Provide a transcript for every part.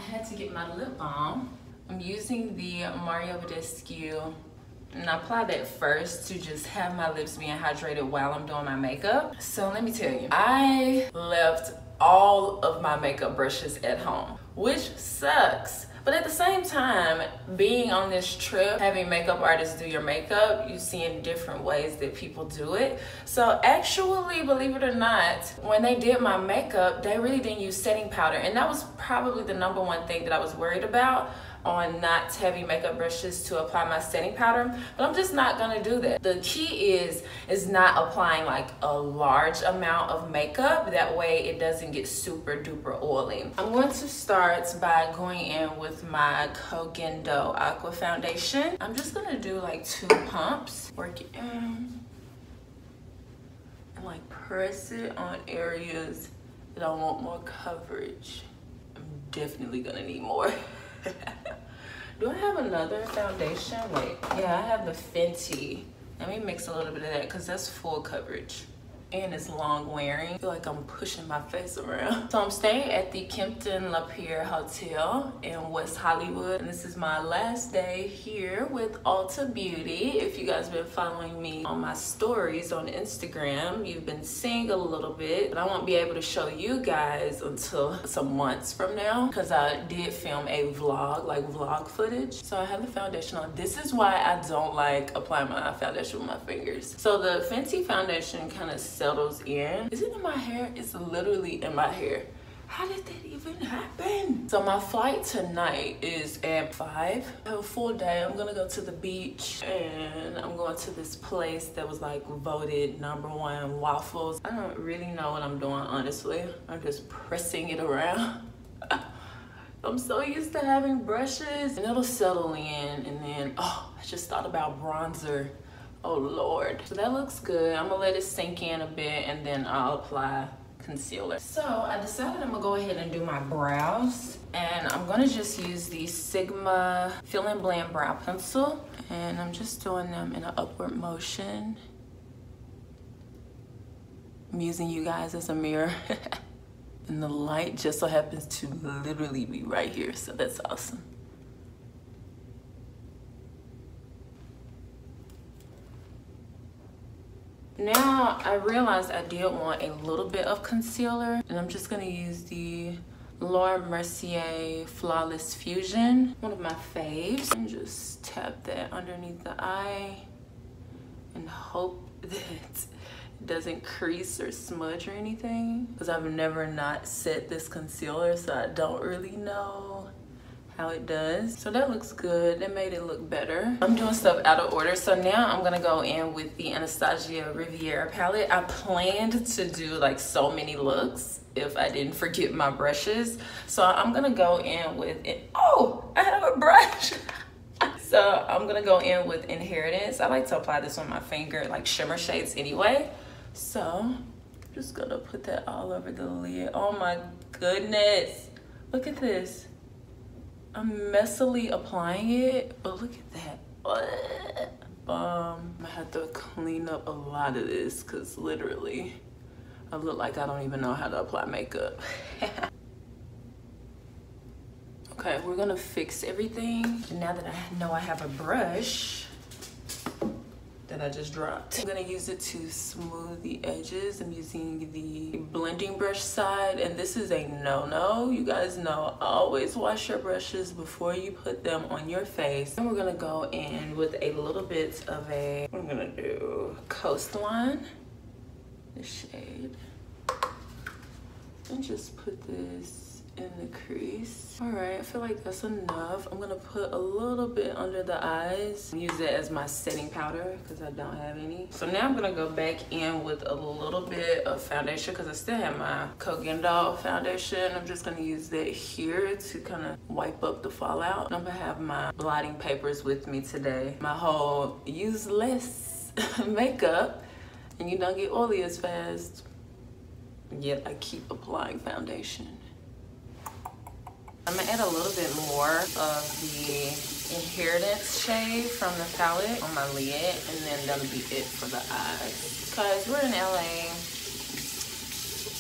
had to get my lip balm. I'm using the Badescu, and I apply that first to just have my lips being hydrated while I'm doing my makeup. So let me tell you, I left all of my makeup brushes at home, which sucks. But at the same time, being on this trip, having makeup artists do your makeup, you see in different ways that people do it. So actually, believe it or not, when they did my makeup, they really didn't use setting powder. And that was probably the #1 thing that I was worried about, on not having makeup brushes to apply my setting powder, but I'm just not gonna do that. The key is not applying like a large amount of makeup. That way it doesn't get super duper oily. I'm going to start by going in with my Coquendo Aqua foundation. I'm just gonna do like 2 pumps, work it in, and like press it on areas that I want more coverage. I'm definitely gonna need more. Do I have another foundation? Wait, yeah, I have the Fenty. Let me mix a little bit of that because that's full coverage. And it's long wearing. I feel like I'm pushing my face around. So I'm staying at the Kimpton La Pierre Hotel in West Hollywood. And this is my last day here with Ulta Beauty. If you guys been following me on my stories on Instagram, you've been seeing a little bit, but I won't be able to show you guys until some months from now because I did film a vlog, like vlog footage. So I have the foundation on. This is why I don't like applying my foundation with my fingers. So the Fenty foundation kind of settles in. Is it in my hair? It's literally in my hair. How did that even happen? So my flight tonight is at 5. I have a full day. I'm gonna go to the beach and I'm going to this place that was like voted #1 waffles. I don't really know what I'm doing, honestly. I'm just pressing it around. I'm so used to having brushes and it'll settle in, and then, oh, I just thought about bronzer. Oh Lord. So that looks good. I'm gonna let it sink in a bit and then I'll apply concealer. So I decided I'm gonna go ahead and do my brows, and I'm gonna just use the Sigma Fill and Blend brow pencil, and I'm just doing them in an upward motion. I'm using you guys as a mirror. And the light just so happens to literally be right here, so that's awesome. Now I realized I did want a little bit of concealer, and I'm just gonna use the Mercier Flawless Fusion, one of my faves, and just tap that underneath the eye and hope that it doesn't crease or smudge or anything, because I've never not set this concealer, so I don't really know how it does. So that looks good. That made it look better. I'm doing stuff out of order. So now I'm gonna go in with the Anastasia Riviera palette. I planned to do like so many looks if I didn't forget my brushes. So I'm gonna go in with it. Oh, I have a brush. So I'm gonna go in with Inheritance. I like to apply this on my finger, like shimmer shades anyway. So I'm just gonna put that all over the lid. Oh my goodness. Look at this. I'm messily applying it, but look at that. I have to clean up a lot of this because literally I look like I don't even know how to apply makeup. Okay, we're gonna fix everything. Now that I know I have a brush that I just dropped, I'm gonna use it to smooth the edges. I'm using the blending brush side, and this is a no-no. You guys know, always wash your brushes before you put them on your face. And we're gonna go in with a little bit of a, I'm gonna do Coastline, the shade, and just put this in the crease. All right, I feel like that's enough. I'm gonna put a little bit under the eyes. Use it as my setting powder because I don't have any. So now I'm gonna go back in with a little bit of foundation because I still have my Coquendo foundation. I'm just gonna use that here to kind of wipe up the fallout. And I'm gonna have my blotting papers with me today. My whole use less makeup and you don't get oily as fast, yet I keep applying foundation. I'm gonna add a little bit more of the Inheritance shade from the palette on my lid, and then that'll be it for the eyes. Because we're in LA,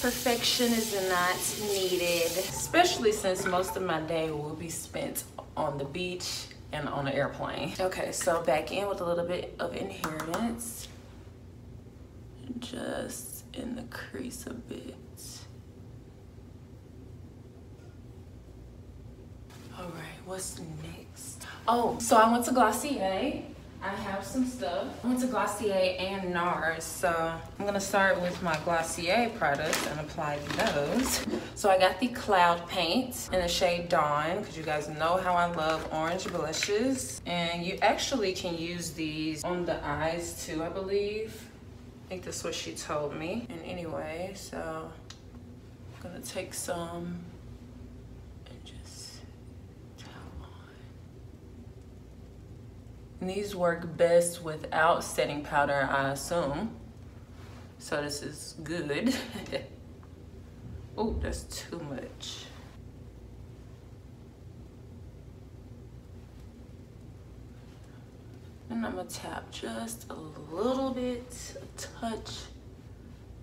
Perfection is not needed, especially since most of my day will be spent on the beach and on an airplane. Okay, so back in with a little bit of Inheritance. Just in the crease a bit. All right, what's next? Oh, so I went to Glossier. I have some stuff. I went to Glossier and NARS, so I'm gonna start with my Glossier products and apply those. So I got the Cloud Paint in the shade Dawn, because you guys know how I love orange blushes. And you actually can use these on the eyes too, I believe. I think that's what she told me. And anyway, so I'm gonna take some and just tap on. And these work best without setting powder, I assume. So this is good. Oh, that's too much. And I'm gonna tap just a little bit, a touch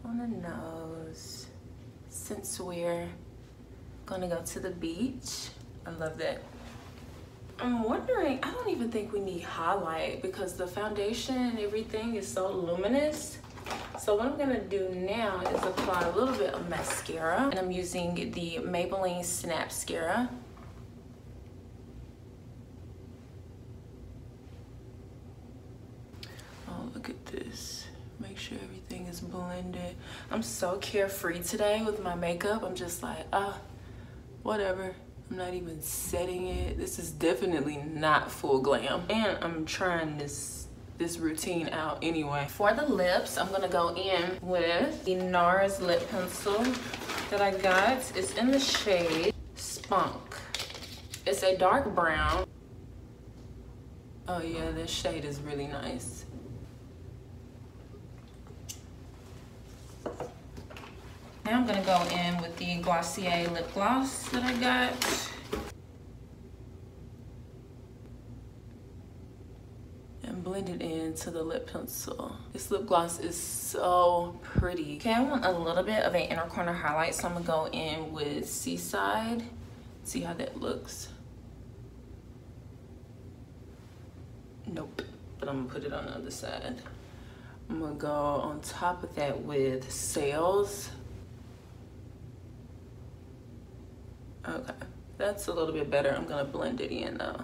on the nose. Since we're gonna go to the beach, I love that. I'm wondering, I don't even think we need highlight because the foundation and everything is so luminous. So what I'm gonna do now is apply a little bit of mascara. And I'm using the Maybelline Snapscara. Look at this. Make sure everything is blended. I'm so carefree today with my makeup. I'm just like, whatever. I'm not even setting it. This is definitely not full glam. And I'm trying this routine out anyway. For the lips, I'm gonna go in with the NARS lip pencil that I got. It's in the shade Spunk. It's a dark brown. Oh yeah, this shade is really nice. Now I'm gonna go in with the Glossier lip gloss that I got. And blend it into the lip pencil. This lip gloss is so pretty. Okay, I want a little bit of an inner corner highlight, so I'm gonna go in with Seaside. See how that looks. Nope, but I'm gonna put it on the other side. I'm gonna go on top of that with Sails. Okay, that's a little bit better. I'm gonna blend it in though.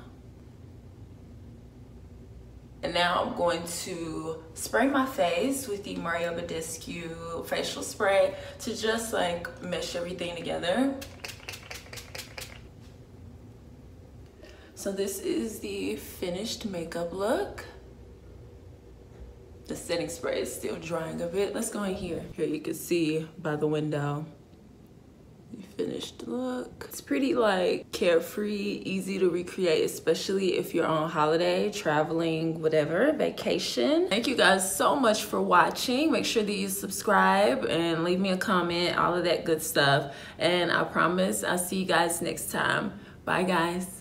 And now I'm going to spray my face with the Badescu facial spray to just like mesh everything together. So this is the finished makeup look. The setting spray is still drying a bit. Let's go in here. Here you can see by the window. Finished look. It's pretty like carefree, easy to recreate, especially if you're on holiday, traveling, whatever, vacation. Thank you guys so much for watching. Make sure that you subscribe and leave me a comment, all of that good stuff. And I promise I'll see you guys next time. Bye guys.